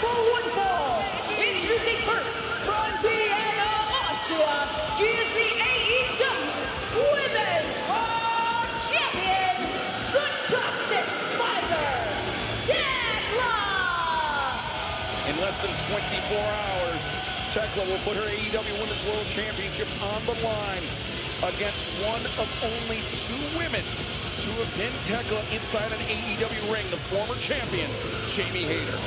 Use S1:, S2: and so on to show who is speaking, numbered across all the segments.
S1: for one fall. Introducing first from Vienna, Austria, she is the AEW Women's World Champion, the Toxic Spider, Thekla.
S2: In less than 24 hours, Thekla will put her AEW Women's World Championship on the line against one of only two women to have pinned Thekla inside an AEW ring, the former champion, Jamie Hayter.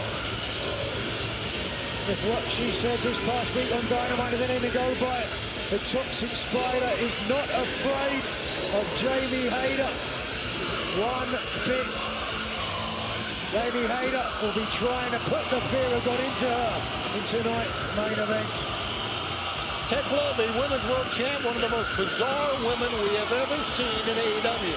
S3: With what she said this past week on Dynamite is anything to go by, the Toxic Spider is not afraid of Jamie Hayter one bit. Jamie Hayter will be trying to put the fear of God into her in tonight's main event.
S4: Thekla, the Women's World Champ, one of the most bizarre women we have ever seen in AEW.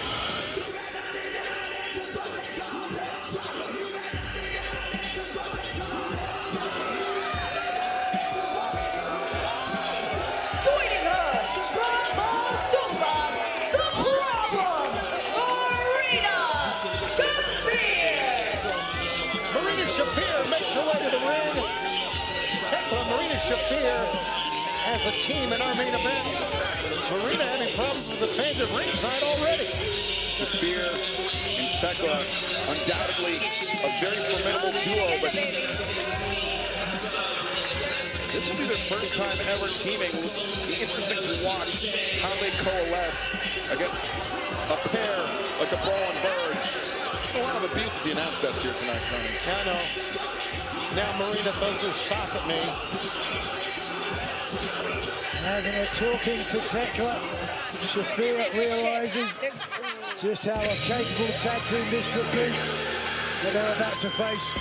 S1: Joining her from Moldova, the Brawling, Marina, Shafir.
S4: Marina Shafir makes her way to the ring. Thekla, Marina Shafir as a team in our main event. Marina having problems with the fans at ringside already.
S2: Shafir and Thekla, undoubtedly a very formidable duo, but this will be their first time ever teaming. It'll be interesting to watch how they coalesce against a pair like the Brawling Birds. A lot of abuse at the announce desk here tonight, Tony.
S4: I know. Now Marina throws her sock at me.
S3: Having a talking to Thekla, Shafir realizes just how a capable tag team this could be that they're about to face.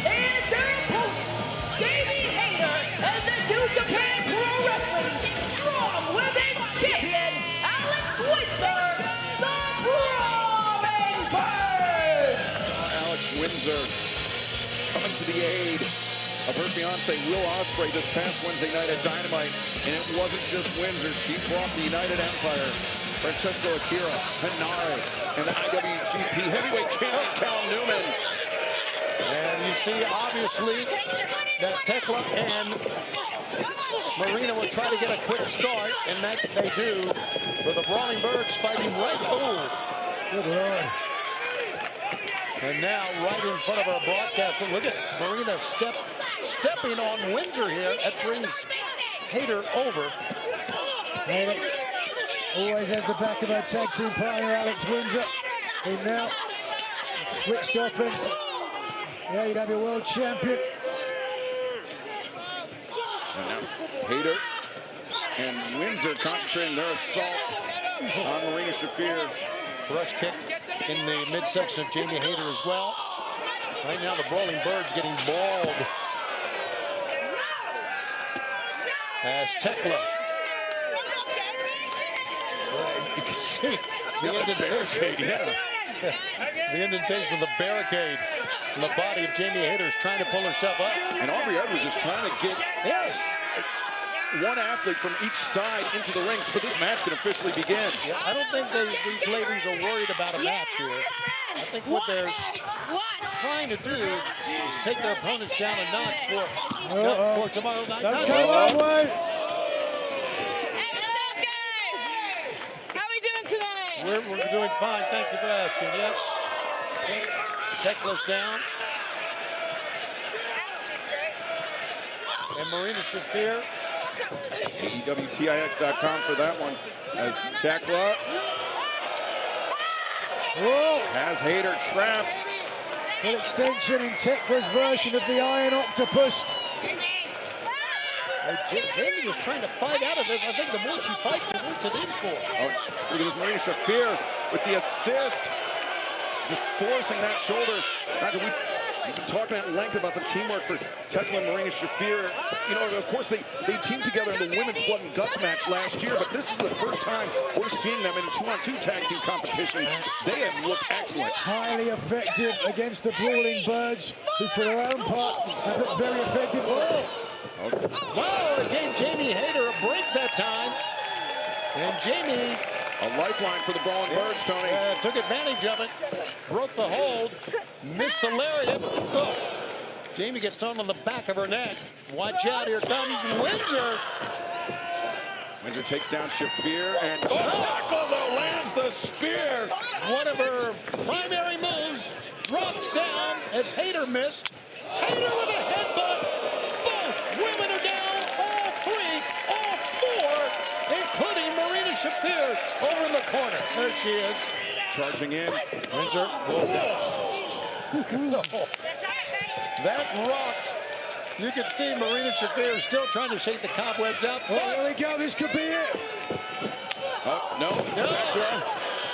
S1: And their opponent, Jamie Hayter, and the New Japan Pro Wrestling Strong Women's Champion, Alex Windsor, the Brawling Birds.
S2: Alex Windsor coming to the aid of her fiance Will Ospreay this past Wednesday night at Dynamite, and it wasn't just Windsor. She brought the United Empire, Francesco Akira, Hanare, and the IWGP Heavyweight Champion Cal Newman.
S4: And you see, obviously, that Thekla and Marina will try to get a quick start, and that they do. But the Brawling Birds fighting right. Oh,
S3: Good Lord.
S4: and now right in front of our broadcast. Look at Marina stepping on Windsor here. That brings Hayter over.
S3: Hayter always has the back of her tag team partner, Alex Windsor, who now switched offense. The AEW World Champion.
S2: And now Hayter and Windsor concentrating their assault on Marina Shafir.
S4: Thrust kick in the midsection of Jamie Hayter as well. Right now the Brawling Birds getting balled. As Thekla. You can see the indentation. The indentation of the barricade in the body of Jamie Hayter is trying to pull herself up.
S2: And Aubrey Edwards is trying to get one athlete from each side into the ring so this match can officially begin.
S4: Yeah, I don't think these ladies are worried about a match here. I think what they're trying to do is take their opponents down a notch for tomorrow night.
S3: Don't go that way.
S5: Hey, what's up, guys? How we doing tonight?
S4: We're doing fine. Thank you for asking. Yep. Thekla's down. And Marina Shafir.
S2: AEWTIX.com for that one. As Thekla has Hayter trapped.
S3: Full extension in Tekla's version of the Iron Octopus.
S4: Jamie was trying to fight out of this. I think the more she fights, the worse it is for her.
S2: Oh, look at this Marina Shafir with the assist. Just forcing that shoulder. We've been talking at length about the teamwork for Thekla and Marina Shafir. You know, of course, they teamed together in the women's blood and guts match last year, but this is the first time we're seeing them in a 2-on-2 tag team competition. They have looked excellent.
S3: Highly effective against the Brawling Birds, who for their own part have looked very effective.
S4: Wow, it gave Jamie Hayter a break that time. And Jamie
S2: A lifeline for the Brawling Birds, Tony.
S4: Took advantage of it. Broke the hold. Missed the lariat. Oh. Jamie gets on the back of her neck. Watch out, here comes Windsor.
S2: Windsor takes down Shafir and Thekla though lands the spear.
S4: One of her primary moves drops down as Hayter missed. Hayter with a headbutt. Both women are down. All three, all four, including Marina Shafir over in the corner. There she is.
S2: Charging in.
S4: Windsor. That rocked. You can see Marina Shafir still trying to shake the cobwebs out.
S3: Well, there we go. This could be it.
S2: Oh, no. Thekla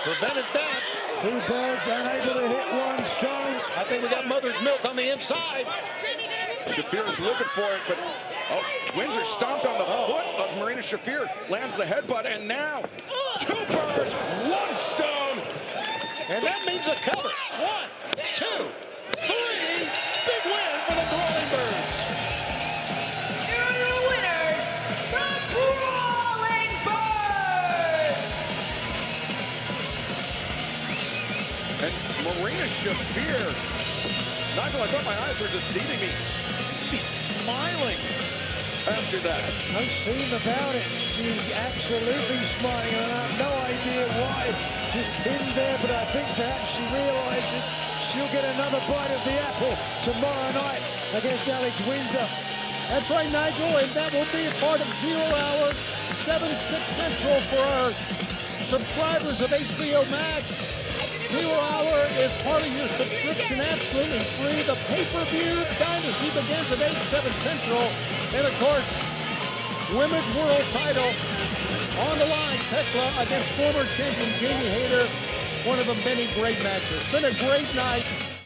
S4: prevented that.
S3: Two birds unable to hit one stone.
S4: I think we got mother's milk on the inside.
S2: Shafir is looking for it, but Windsor stomped on the foot of Marina Shafir, lands the headbutt, and now 2 birds, 1 stone.
S4: And that means a cover. 1, 2, 3. Big win for the Brawling Birds.
S1: Here are your winners, the Brawling Birds!
S2: And Marina Shafir, Nigel, I thought my eyes were deceiving me. Seems to be smiling after that.
S3: No scene about it. She's absolutely smiling, and I have no idea why. Just pinned there, but I think perhaps she realizes she'll get another bite of the apple tomorrow night against Alex Windsor.
S6: That's right, Nigel, and that will be a part of 0 Hour, 7, 6 Central for our subscribers of HBO Max. 0 Hour is part of your subscription, absolutely free. The pay-per-view Dynasty begins at 8, 7 Central. And, of course, Women's World title on the line. Thekla against former champion Jamie Hayter. One of the many great matches. It's been a great night.